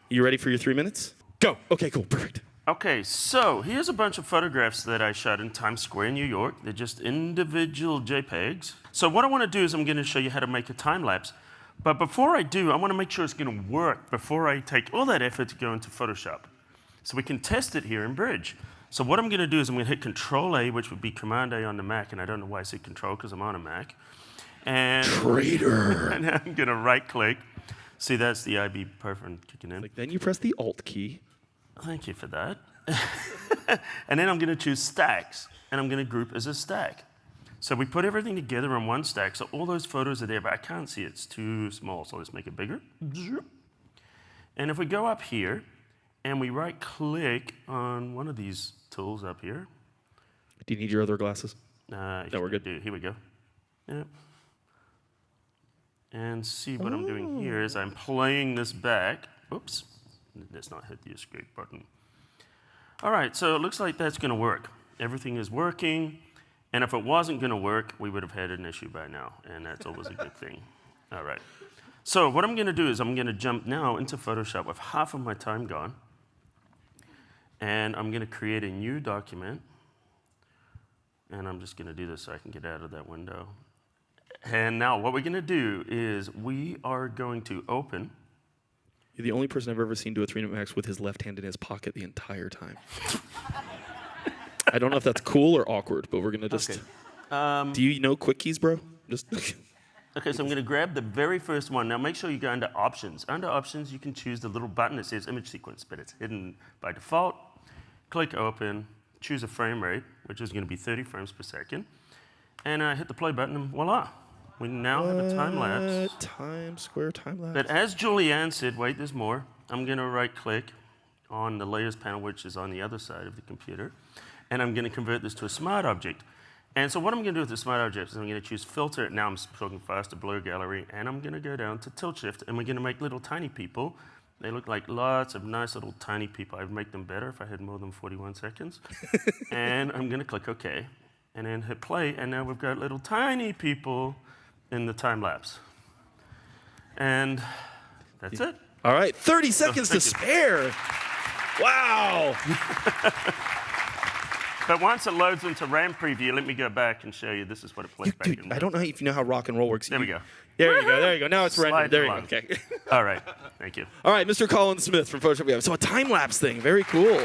You ready for your 3 minutes? Go. Okay, cool. Perfect. Okay, so here's a bunch of photographs that I shot in Times Square, New York. They're just individual JPEGs. So what I want to do is I'm going to show you how to make a time-lapse. But before I do, I want to make sure it's going to work before I take all that effort to go into Photoshop. So we can test it here in Bridge. So what I'm going to do is I'm going to hit Control-A, which would be Command-A on the Mac, and I don't know why I say Control, because I'm on a Mac. And Traitor. And I'm going to right-click. See, that's the IB perform kicking in. Like, then you press the Alt key. Thank you for that. And then I'm going to choose stacks, and I'm going to group as a stack. So we put everything together in one stack, so all those photos are there, but I can't see it. It's too small, so let's make it bigger. And if we go up here, and we right-click on one of these tools up here. Do you need your other glasses? No, we're good. Here we go. Yep. And see what I'm doing here is I'm playing this back. Oops, let's not hit the escape button. All right, so it looks like that's going to work. Everything is working, and if it wasn't going to work, we would have had an issue by now, and that's always a good thing. All right. So what I'm going to do is I'm going to jump now into Photoshop with half of my time gone, and I'm going to create a new document, and I'm just going to do this so I can get out of that window. And now what we're going to do is we are going to open. You're the only person I've ever seen do a 3-minute max with his left hand in his pocket the entire time. I don't know if that's cool or awkward, but we're going to just... Okay. Do you know quick keys, bro? Just. Okay, so I'm going to grab the very first one. Now make sure you go under Options. Under Options, you can choose the little button that says Image Sequence, but it's hidden by default. Click Open, choose a frame rate, which is going to be 30 frames per second, and hit the play button, and voila. We now have a time-lapse. Times Square time-lapse. But as Julianne said, wait, there's more. I'm going to right-click on the Layers panel, which is on the other side of the computer, and I'm going to convert this to a smart object. And so what I'm going to do with the smart object is I'm going to choose Filter. Now I'm talking faster, Blur Gallery, and I'm going to go down to Tilt Shift, and we're going to make little tiny people. They look like lots of nice little tiny people. I'd make them better if I had more than 41 seconds. And I'm going to click OK, and then hit play, and now we've got little tiny people in the time-lapse. And that's it. All right, 30 seconds to spare. Wow. But once it loads into RAM preview, let me go back and show you this is what it plays back in. I don't know if you know how rock and roll works. There we go. There you go, there you go. Now it's rendered. There you go, okay. All right, thank you. All right, Mr. Colin Smith from Photoshop. So a time-lapse thing, very cool.